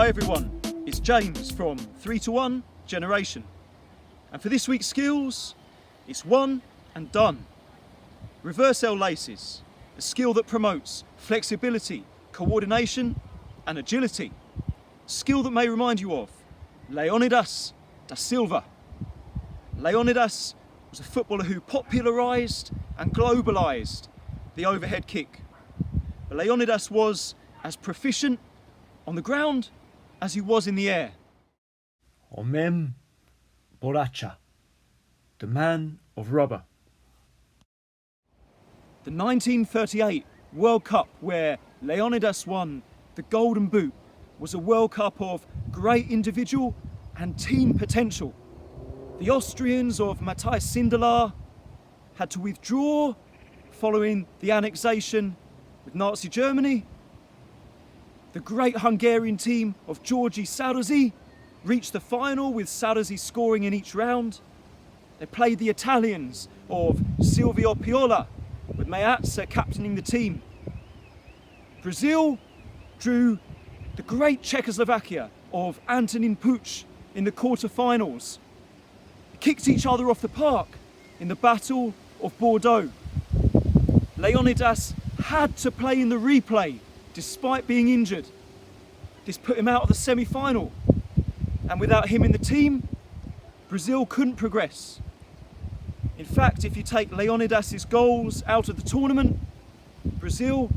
Hi everyone, it's James from 3 to 1 Generation. And for this week's skills, it's one and done. Reverse L laces, a skill that promotes flexibility, coordination and agility. A skill that may remind you of Leônidas da Silva. Leônidas was a footballer who popularised and globalised the overhead kick. But Leônidas was as proficient on the ground as he was in the air. O mem borracha, the man of rubber. The 1938 World Cup, where Leônidas won the Golden Boot, was a World Cup of great individual and team potential. The Austrians of Matthias Sindelar had to withdraw following the annexation with Nazi Germany. The great Hungarian team of György Sárosy reached the final with Sárosy scoring in each round. They played the Italians of Silvio Piola, with Meazza captaining the team. Brazil drew the great Czechoslovakia of Antonin Puch in the quarter-finals. They kicked each other off the park in the Battle of Bordeaux. Leônidas had to play in the replay despite being injured. This put him out of the semi-final, and without him in the team, Brazil couldn't progress. In fact, if you take Leônidas' goals out of the tournament, Brazil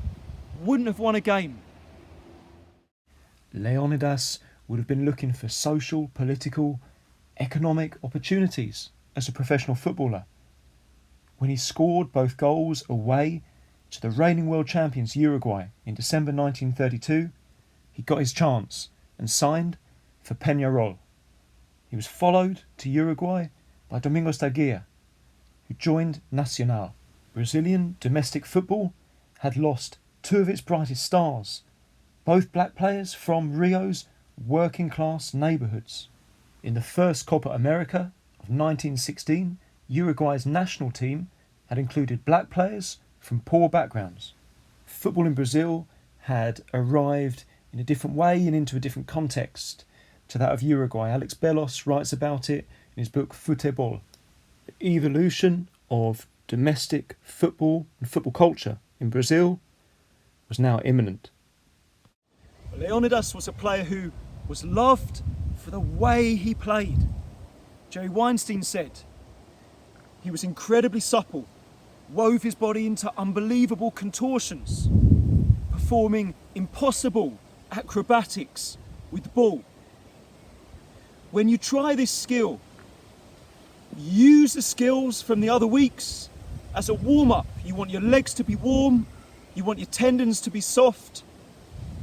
wouldn't have won a game. Leônidas would have been looking for social, political, economic opportunities as a professional footballer. When he scored both goals away to the reigning world champions Uruguay in December 1932, he got his chance and signed for Peñarol. He was followed to Uruguay by Domingos da Guia, who joined Nacional. Brazilian domestic football had lost two of its brightest stars, both black players from Rio's working class neighbourhoods. In the first Copa America of 1916, Uruguay's national team had included black players from poor backgrounds. Football in Brazil had arrived in a different way and into a different context to that of Uruguay. Alex Bellos writes about it in his book Futebol. The evolution of domestic football and football culture in Brazil was now imminent. Leônidas was a player who was loved for the way he played. Jerry Weinstein said he was incredibly supple, wove his body into unbelievable contortions, performing impossible acrobatics with the ball. When you try this skill, use the skills from the other weeks as a warm-up. You want your legs to be warm, you want your tendons to be soft,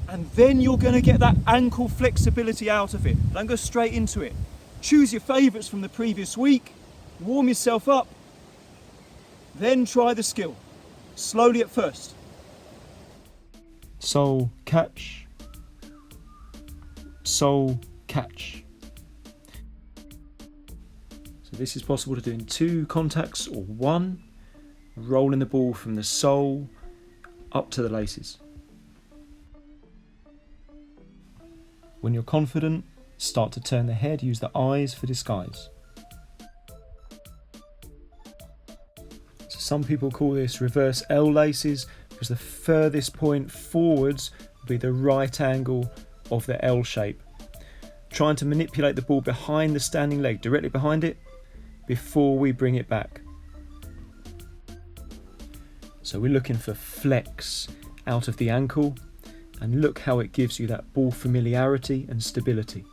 and then you're going to get that ankle flexibility out of it. Don't go straight into it. Choose your favourites from the previous week, warm yourself up, then try the skill, slowly at first. Soul catch. Soul catch. So this is possible to do in 2 contacts or 1, rolling the ball from the sole up to the laces. When you're confident, start to turn the head, use the eyes for disguise. So some people call this reverse L laces because the furthest point forwards will be the right angle of the L shape. Trying to manipulate the ball behind the standing leg, directly behind it, before we bring it back. So we're looking for flex out of the ankle, and look how it gives you that ball familiarity and stability.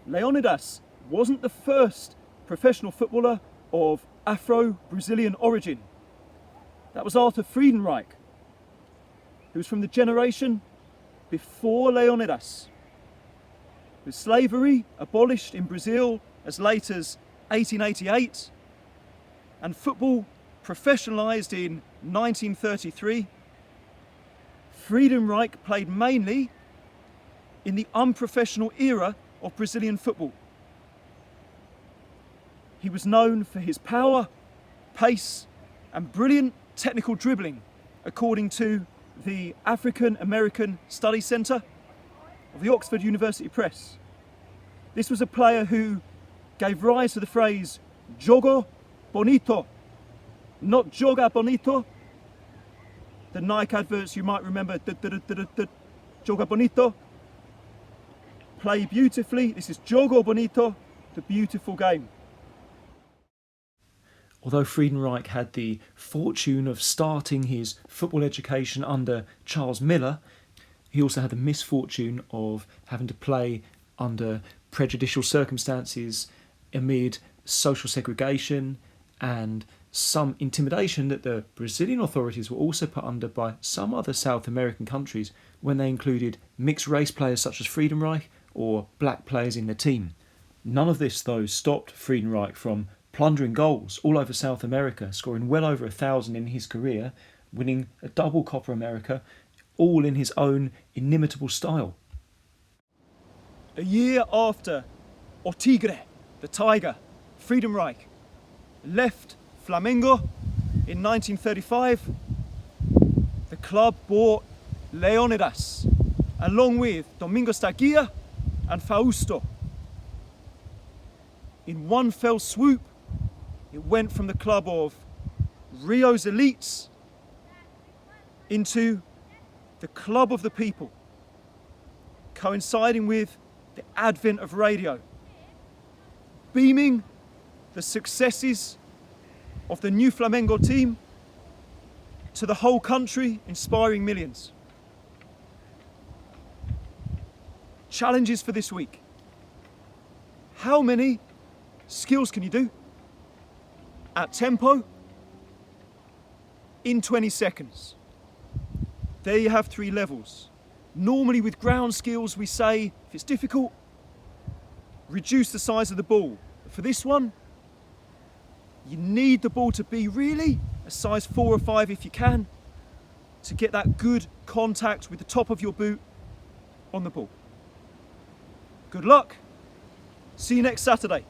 Leônidas wasn't the first professional footballer of Afro-Brazilian origin. That was Arthur Friedenreich, who was from the generation before Leônidas. With slavery abolished in Brazil as late as 1888, and football professionalised in 1933, Friedenreich played mainly in the unprofessional era of Brazilian football. He was known for his power, pace and brilliant technical dribbling, according to the African American Studies Centre of the Oxford University Press. This was a player who gave rise to the phrase "jogo bonito," not "joga bonito." The Nike adverts you might remember, "joga bonito," play beautifully. This is "jogo bonito," the beautiful game. Although Friedenreich had the fortune of starting his football education under Charles Miller, he also had the misfortune of having to play under prejudicial circumstances amid social segregation and some intimidation that the Brazilian authorities were also put under by some other South American countries when they included mixed race players such as Friedenreich or black players in the team. None of this, though, stopped Friedenreich from plundering goals all over South America, scoring well over 1,000 in his career, winning a double Copa America, all in his own inimitable style. A year after O Tigre, the Tiger, Friedenreich, left Flamengo in 1935, the club bought Leônidas, along with Domingos da Guia and Fausto. In one fell swoop, it went from the club of Rio's elites into the club of the people, coinciding with the advent of radio, beaming the successes of the new Flamengo team to the whole country, inspiring millions. Challenges for this week. How many skills can you do at tempo in 20 seconds? There you have 3 levels. Normally with ground skills we say, if it's difficult, reduce the size of the ball. But for this one, you need the ball to be really a size 4 or 5 if you can, to get that good contact with the top of your boot on the ball. Good luck. See you next Saturday.